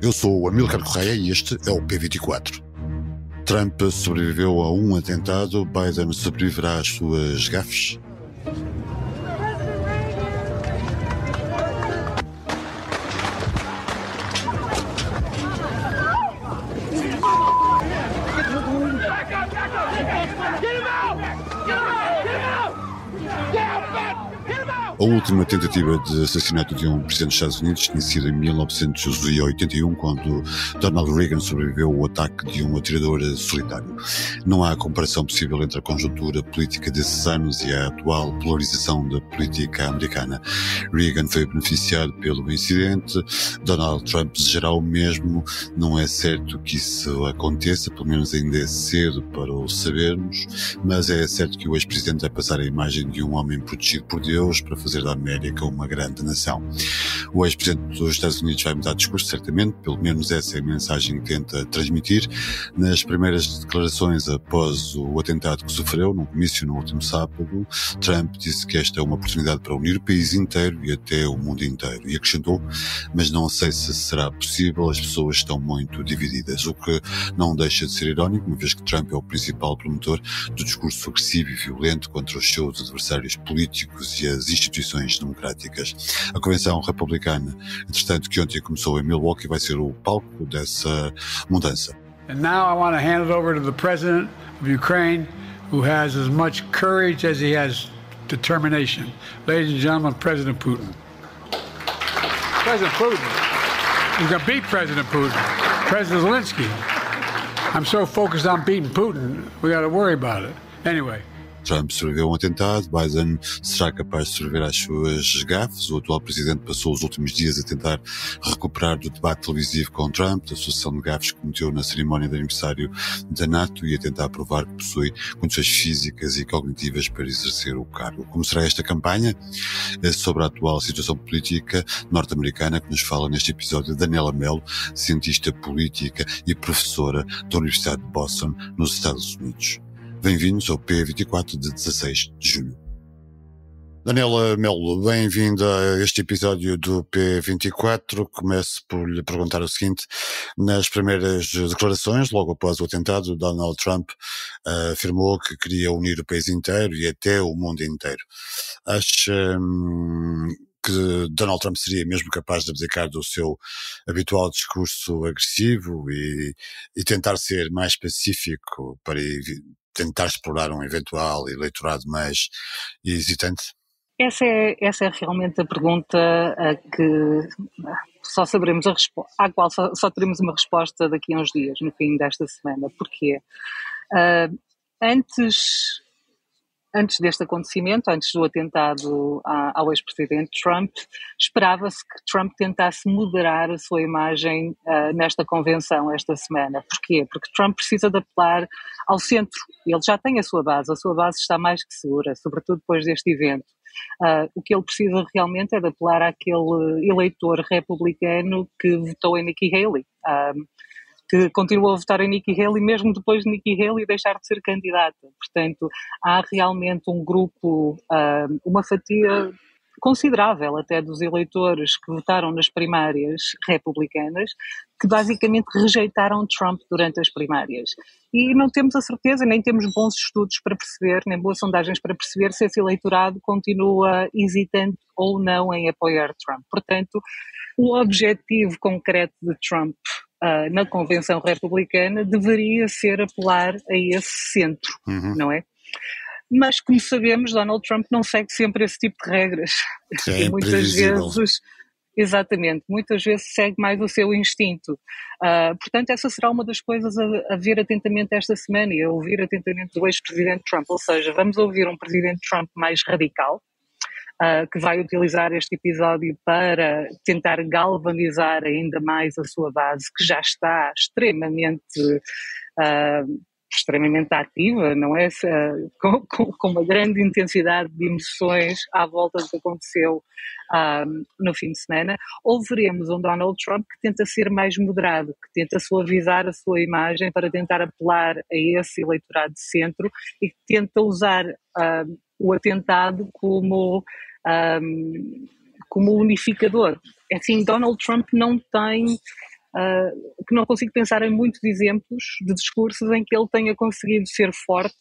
Eu sou o Amílcar Correia e este é o P24. Trump sobreviveu a um atentado, Biden sobreviverá às suas gafes? A última tentativa de assassinato de um presidente dos Estados Unidos tinha sido em 1981, quando Donald Reagan sobreviveu ao ataque de um atirador solitário. Não há comparação possível entre a conjuntura política desses anos e a atual polarização da política americana. Reagan foi beneficiado pelo incidente, Donald Trump desejará o mesmo. Não é certo que isso aconteça, pelo menos ainda é cedo para o sabermos, mas é certo que o ex-presidente vai passar a imagem de um homem protegido por Deus para fazer da América uma grande nação. O ex-presidente dos Estados Unidos vai mudar de discurso, certamente, pelo menos essa é a mensagem que tenta transmitir. Nas primeiras declarações após o atentado que sofreu, num comício no último sábado, Trump disse que esta é uma oportunidade para unir o país inteiro e até o mundo inteiro. E acrescentou, mas não sei se será possível, as pessoas estão muito divididas, o que não deixa de ser irónico, uma vez que Trump é o principal promotor do discurso agressivo e violento contra os seus adversários políticos e as instituições democráticas. A Convenção Republicana, entretanto, que ontem começou em Milwaukee, vai ser o palco dessa mudança. And now I want to hand it over to the president of Ukraine, who has as much courage as he has determination. Ladies and gentlemen, President Putin. President Putin. He's going to beat President Putin. President Zelensky. I'm so focused on beating Putin, we got to worry about it. Anyway. Trump sobreviveu a um atentado, Biden será capaz de sobreviver às suas gafes. O atual presidente passou os últimos dias a tentar recuperar do debate televisivo com Trump, da sucessão de gafes que cometeu na cerimónia de aniversário da NATO e a tentar provar que possui condições físicas e cognitivas para exercer o cargo. Como será esta campanha? Sobre a atual situação política norte-americana, que nos fala neste episódio Daniela Mello, cientista política e professora da Universidade de Boston, nos Estados Unidos. Bem-vindos ao P24 de 16 de junho. Daniela Mello, bem-vinda a este episódio do P24. Começo por lhe perguntar o seguinte. Nas primeiras declarações, logo após o atentado, Donald Trump afirmou que queria unir o país inteiro e até o mundo inteiro. Acha que Donald Trump seria mesmo capaz de abdicar do seu habitual discurso agressivo e tentar ser mais pacífico para tentar explorar um eventual eleitorado mais hesitante? Essa é realmente a pergunta a que só saberemos à qual só teremos uma resposta daqui a uns dias, no fim desta semana. Porquê? Antes deste acontecimento, antes do atentado ao ex-presidente Trump, esperava-se que Trump tentasse moderar a sua imagem nesta convenção esta semana. Porquê? Porque Trump precisa de apelar ao centro. Ele já tem a sua base está mais que segura, sobretudo depois deste evento. O que ele precisa realmente é de apelar àquele eleitor republicano que votou em Nikki Haley, que continua a votar em Nikki Haley mesmo depois de Nikki Haley deixar de ser candidata. Portanto, há realmente um grupo, uma fatia considerável até dos eleitores que votaram nas primárias republicanas, que basicamente rejeitaram Trump durante as primárias. E não temos a certeza, nem temos bons estudos para perceber, nem boas sondagens para perceber se esse eleitorado continua hesitante ou não em apoiar Trump. Portanto, o objetivo concreto de Trump na convenção republicana deveria ser apelar a esse centro, não é? Mas, como sabemos, Donald Trump não segue sempre esse tipo de regras. É muitas vezes, exatamente, muitas vezes segue mais o seu instinto. Portanto, essa será uma das coisas a ver atentamente esta semana e a ouvir atentamente do ex-presidente Trump. Ou seja, vamos ouvir um presidente Trump mais radical, que vai utilizar este episódio para tentar galvanizar ainda mais a sua base, que já está extremamente ativa, não é? Com uma grande intensidade de emoções à volta do que aconteceu no fim de semana. Ou veremos um Donald Trump que tenta ser mais moderado, que tenta suavizar a sua imagem para tentar apelar a esse eleitorado de centro e que tenta usar o atentado como unificador. Assim, Donald Trump não tem que não consigo pensar em muitos exemplos de discursos em que ele tenha conseguido ser forte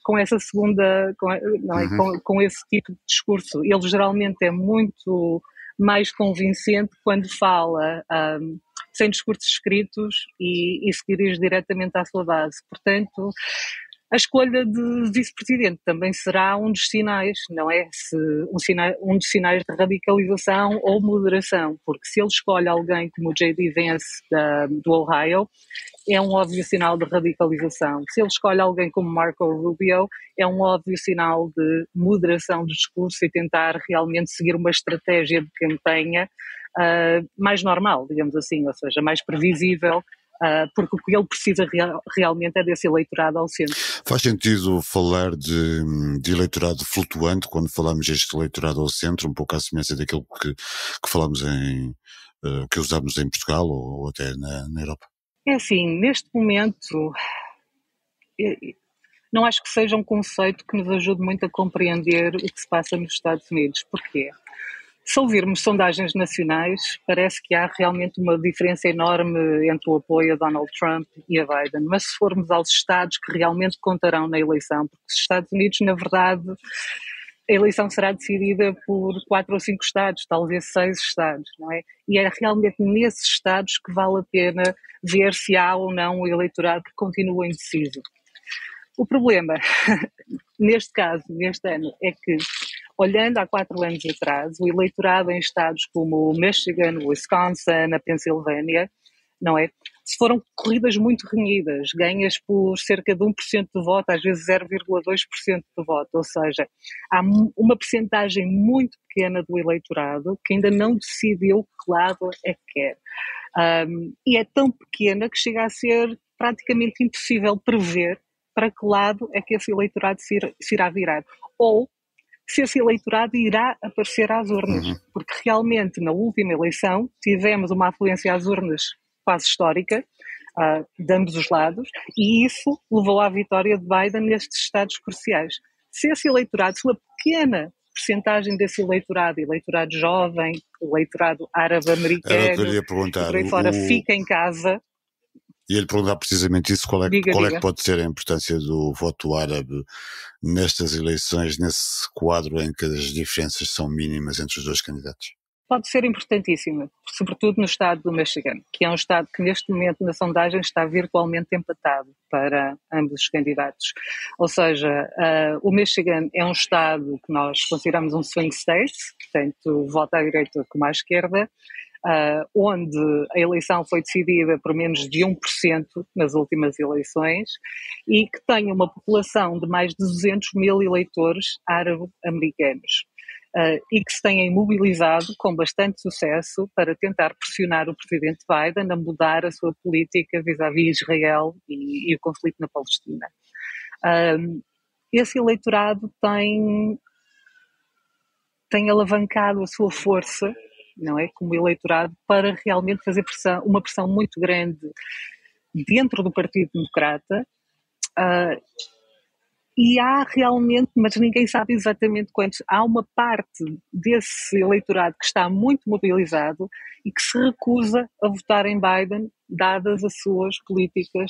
com essa segunda, não é? Com esse tipo de discurso. Ele geralmente é muito mais convincente quando fala sem discursos escritos e se dirige diretamente à sua base. Portanto, a escolha de vice-presidente também será um dos sinais, não é? Um dos sinais de radicalização ou moderação, porque se ele escolhe alguém como o J.D. Vance do Ohio, é um óbvio sinal de radicalização. Se ele escolhe alguém como Marco Rubio, é um óbvio sinal de moderação do discurso e tentar realmente seguir uma estratégia de campanha mais normal, digamos assim, ou seja, mais previsível, porque o que ele precisa realmente é desse eleitorado ao centro. Faz sentido falar de eleitorado flutuante quando falamos deste eleitorado ao centro, um pouco à semelhança daquilo que falamos que usamos em Portugal ou até na Europa? É assim, neste momento, não acho que seja um conceito que nos ajude muito a compreender o que se passa nos Estados Unidos. Porquê? Se ouvirmos sondagens nacionais, parece que há realmente uma diferença enorme entre o apoio a Donald Trump e a Biden. Mas se formos aos estados que realmente contarão na eleição, porque os Estados Unidos, na verdade, a eleição será decidida por 4 ou 5 estados, talvez 6 estados, não é? E é realmente nesses estados que vale a pena ver se há ou não o eleitorado que continua indeciso. O problema, neste caso, neste ano, é que, olhando há 4 anos atrás, o eleitorado em estados como o Michigan, o Wisconsin, a Pensilvânia, não é? Se foram corridas muito renhidas, ganhas por cerca de 1% de voto, às vezes 0,2% de voto, ou seja, há uma percentagem muito pequena do eleitorado que ainda não decidiu que lado é que quer. E é tão pequena que chega a ser praticamente impossível prever para que lado é que esse eleitorado se irá virar. Ou se esse eleitorado irá aparecer às urnas. Porque realmente, na última eleição, tivemos uma afluência às urnas quase histórica, de ambos os lados, e isso levou à vitória de Biden nestes estados cruciais. Se esse eleitorado, se uma pequena percentagem desse eleitorado jovem, eleitorado árabe-americano, por aí fora, fica em casa. E ele perguntar precisamente isso, qual é que pode ser a importância do voto árabe nestas eleições, nesse quadro em que as diferenças são mínimas entre os dois candidatos? Pode ser importantíssima, sobretudo no estado do Michigan, que é um estado que neste momento na sondagem está virtualmente empatado para ambos os candidatos. Ou seja, o Michigan é um estado que nós consideramos um swing state, portanto vota à direita como à esquerda, onde a eleição foi decidida por menos de 1% nas últimas eleições e que tem uma população de mais de 200 mil eleitores árabe-americanos. E que se têm mobilizado com bastante sucesso para tentar pressionar o presidente Biden a mudar a sua política vis-à-vis Israel e o conflito na Palestina. Esse eleitorado tem alavancado a sua força, não é, como eleitorado, para realmente fazer uma pressão muito grande dentro do Partido Democrata. E há realmente, mas ninguém sabe exatamente quantos, há uma parte desse eleitorado que está muito mobilizado e que se recusa a votar em Biden, dadas as suas políticas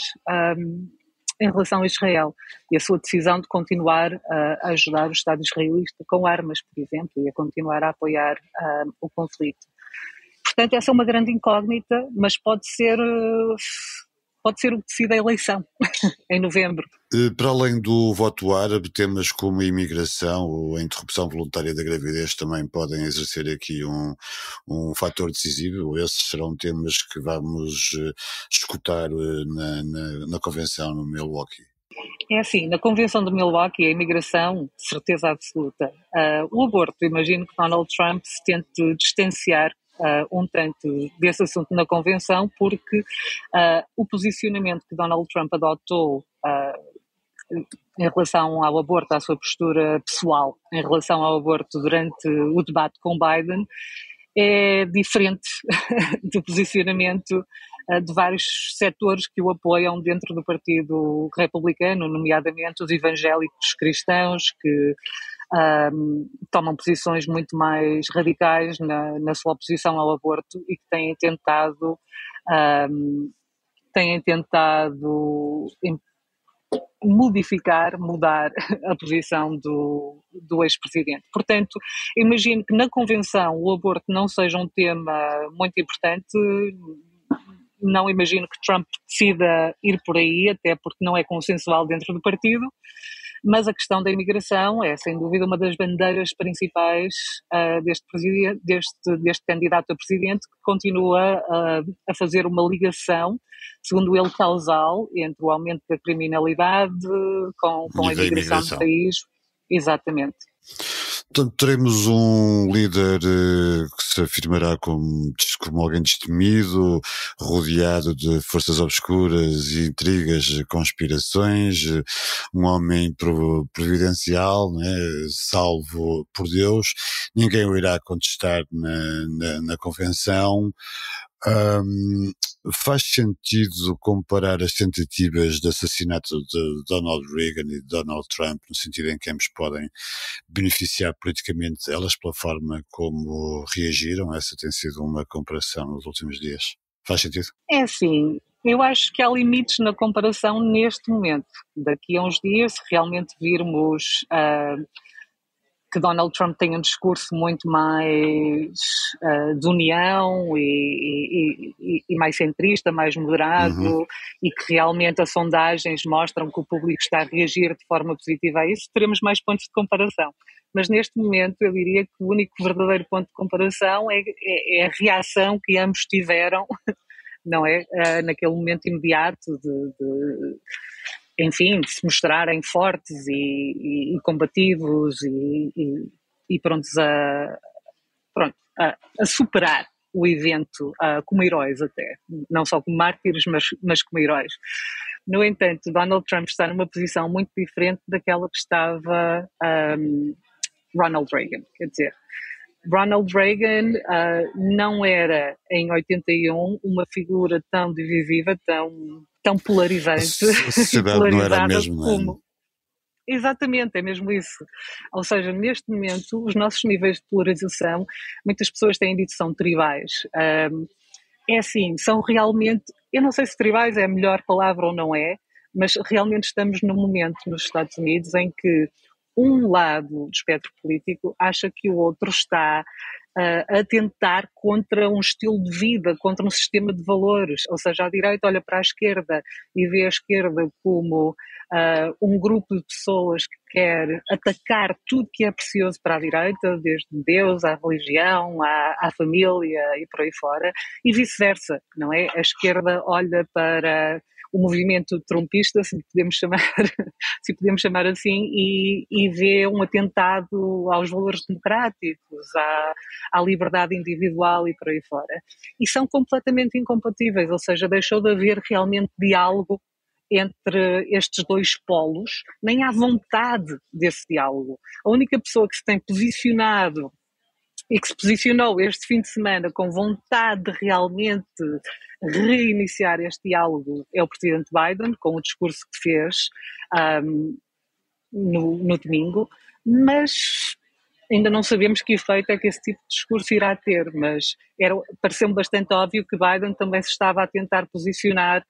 em relação a Israel e a sua decisão de continuar a ajudar o Estado israelita com armas, por exemplo, e a continuar a apoiar o conflito. Portanto, essa é uma grande incógnita, mas pode ser o que decide a eleição em novembro. Para além do voto árabe, temas como a imigração ou a interrupção voluntária da gravidez também podem exercer aqui um fator decisivo. Esses serão temas que vamos escutar na convenção no Milwaukee. É assim, na convenção de Milwaukee, a imigração, certeza absoluta. O aborto, imagino que Donald Trump se tente distanciar um tanto desse assunto na convenção, porque o posicionamento que Donald Trump adotou em relação ao aborto, à sua postura pessoal em relação ao aborto durante o debate com Biden, é diferente do posicionamento de vários setores que o apoiam dentro do Partido Republicano, nomeadamente os evangélicos cristãos, que tomam posições muito mais radicais na sua oposição ao aborto e que têm tentado mudar a posição do ex-presidente. Portanto, imagino que na convenção o aborto não seja um tema muito importante. Não imagino que Trump decida ir por aí, até porque não é consensual dentro do partido, mas a questão da imigração é, sem dúvida, uma das bandeiras principais deste candidato a presidente, que continua a fazer uma ligação, segundo ele, causal entre o aumento da criminalidade com a imigração do país. Exatamente. Portanto, teremos um líder que se afirmará como alguém destemido, rodeado de forças obscuras, intrigas, conspirações, um homem providencial, né, salvo por Deus. Ninguém o irá contestar na convenção. Faz sentido comparar as tentativas de assassinato de Donald Reagan e de Donald Trump, no sentido em que ambos podem beneficiar politicamente, elas pela forma como reagiram? Essa tem sido uma comparação nos últimos dias. Faz sentido? É assim, eu acho que há limites na comparação neste momento. Daqui a uns dias, se realmente virmos que Donald Trump tem um discurso muito mais de união e mais centrista, mais moderado, e que realmente as sondagens mostram que o público está a reagir de forma positiva a isso, teremos mais pontos de comparação. Mas neste momento eu diria que o único verdadeiro ponto de comparação é a reação que ambos tiveram, não é? Naquele momento imediato enfim, de se mostrarem fortes e combativos e prontos a superar o evento como heróis até, não só como mártires, mas como heróis. No entanto, Donald Trump está numa posição muito diferente daquela que estava Ronald Reagan, quer dizer, Ronald Reagan não era, em 81, uma figura tão divisiva, tão polarizante. A sociedade não era a mesma, como... Exatamente, é mesmo isso. Ou seja, neste momento, os nossos níveis de polarização, muitas pessoas têm dito que são tribais. É assim, são realmente, eu não sei se tribais é a melhor palavra ou não é, mas realmente estamos num momento nos Estados Unidos em que um lado do espectro político acha que o outro está a atentar contra um estilo de vida, contra um sistema de valores, ou seja, a direita olha para a esquerda e vê a esquerda como um grupo de pessoas que quer atacar tudo que é precioso para a direita, desde Deus à religião, à família e por aí fora, e vice-versa, não é? A esquerda olha para o movimento trumpista, se podemos chamar assim, e vê um atentado aos valores democráticos, à liberdade individual e por aí fora. E são completamente incompatíveis, ou seja, deixou de haver realmente diálogo entre estes dois polos, nem há vontade desse diálogo. A única pessoa que se tem posicionado e que se posicionou este fim de semana com vontade de realmente reiniciar este diálogo é o presidente Biden, com o discurso que fez no domingo, mas ainda não sabemos que efeito é que esse tipo de discurso irá ter, mas pareceu-me bastante óbvio que Biden também se estava a tentar posicionar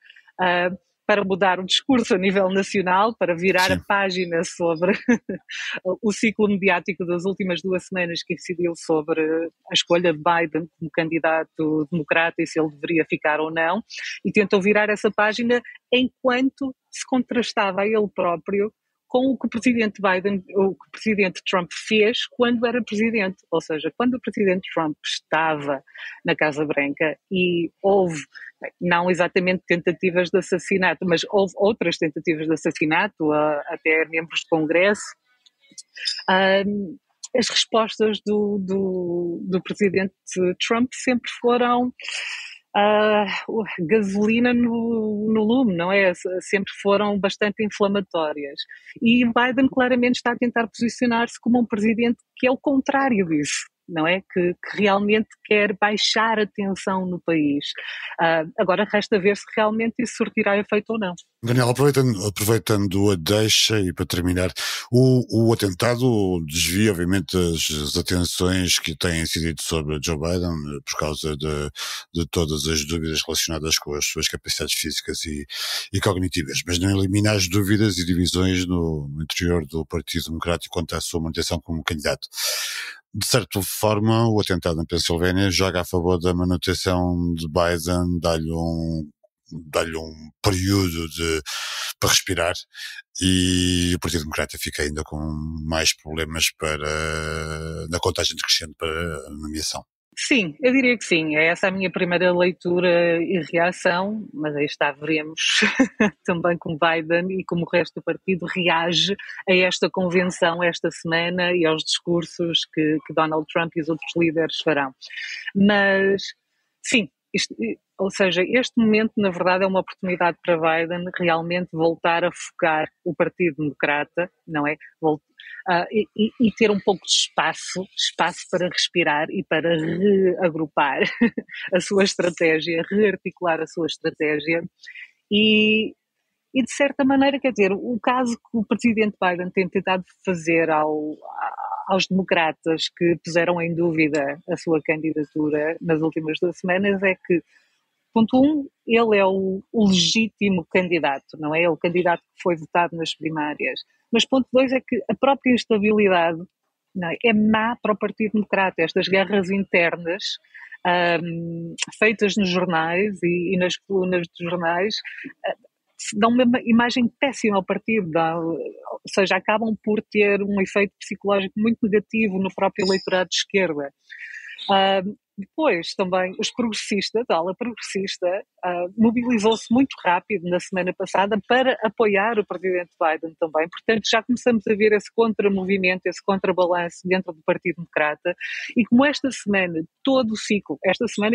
para mudar o discurso a nível nacional, para virar a página sobre o ciclo mediático das últimas 2 semanas que incidiu sobre a escolha de Biden como candidato democrata e se ele deveria ficar ou não, e tentou virar essa página enquanto se contrastava a ele próprio com o que o presidente Trump fez quando era presidente. Ou seja, quando o presidente Trump estava na Casa Branca e houve, não exatamente tentativas de assassinato, mas houve outras tentativas de assassinato, até membros do Congresso, as respostas do presidente Trump sempre foram gasolina no lume, não é? Sempre foram bastante inflamatórias. E Biden claramente está a tentar posicionar-se como um presidente que é o contrário disso. não é? Que realmente quer baixar a tensão no país. Agora resta ver se realmente isso surtirá efeito ou não. Daniel, aproveitando a deixa e para terminar, o atentado desvia obviamente as atenções que têm incidido sobre Joe Biden por causa de todas as dúvidas relacionadas com as suas capacidades físicas e cognitivas, mas não elimina as dúvidas e divisões no interior do Partido Democrático quanto à sua manutenção como candidato. De certa forma, o atentado na Pensilvânia joga a favor da manutenção de Biden, dá-lhe um período para respirar, e o Partido Democrata fica ainda com mais problemas na contagem decrescente para a nomeação. Sim, eu diria que sim. É essa a minha primeira leitura e reação, mas aí está, veremos também como Biden e como o resto do partido reage a esta convenção esta semana e aos discursos que Donald Trump e os outros líderes farão. Mas, sim, ou seja, este momento, na verdade, é uma oportunidade para Biden realmente voltar a focar o Partido Democrata, não é? E ter um pouco de espaço para respirar e para reagrupar a sua estratégia, rearticular a sua estratégia e de certa maneira, quer dizer, o caso que o presidente Biden tem tentado fazer aos democratas que puseram em dúvida a sua candidatura nas últimas 2 semanas é que, ponto 1, ele é o legítimo candidato, não é? É o candidato que foi votado nas primárias. Mas ponto 2 é que a própria instabilidade, não é má para o Partido Democrata. Estas guerras internas feitas nos jornais e nas colunas dos jornais dão uma imagem péssima ao partido, ou seja, acabam por ter um efeito psicológico muito negativo no próprio eleitorado de esquerda. Depois também a ala progressista, mobilizou-se muito rápido na semana passada para apoiar o presidente Biden também, portanto já começamos a ver esse contramovimento, esse contrabalanço dentro do Partido Democrata, e como esta semana e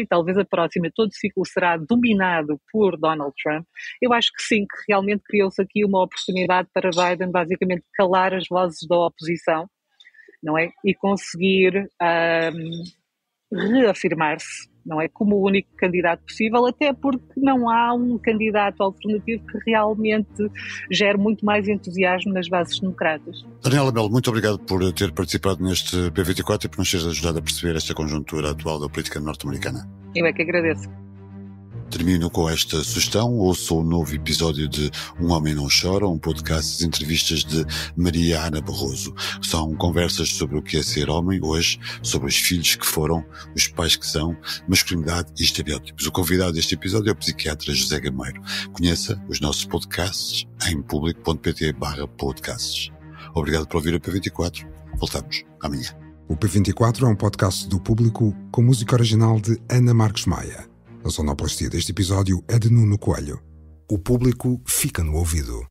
talvez a próxima, todo o ciclo será dominado por Donald Trump, eu acho que sim, que realmente criou-se aqui uma oportunidade para Biden basicamente calar as vozes da oposição, não é? E conseguir reafirmar-se, não é, como o único candidato possível, até porque não há um candidato alternativo que realmente gere muito mais entusiasmo nas bases democratas. Daniela Melo, muito obrigado por ter participado neste P24 e por nos teres ajudado a perceber esta conjuntura atual da política norte-americana. Eu é que agradeço. Termino com esta sugestão. Ouça o novo episódio de Um Homem Não Chora, um podcast de entrevistas de Maria Ana Barroso. São conversas sobre o que é ser homem hoje, sobre os filhos que foram, os pais que são, masculinidade e estereótipos. O convidado deste episódio é o psiquiatra José Gameiro. Conheça os nossos podcasts em público.pt/podcasts. Obrigado por ouvir o P24. Voltamos amanhã. O P24 é um podcast do Público com música original de Ana Marques Maia. A sonoplastia deste episódio é de Nuno Coelho. O Público fica no ouvido.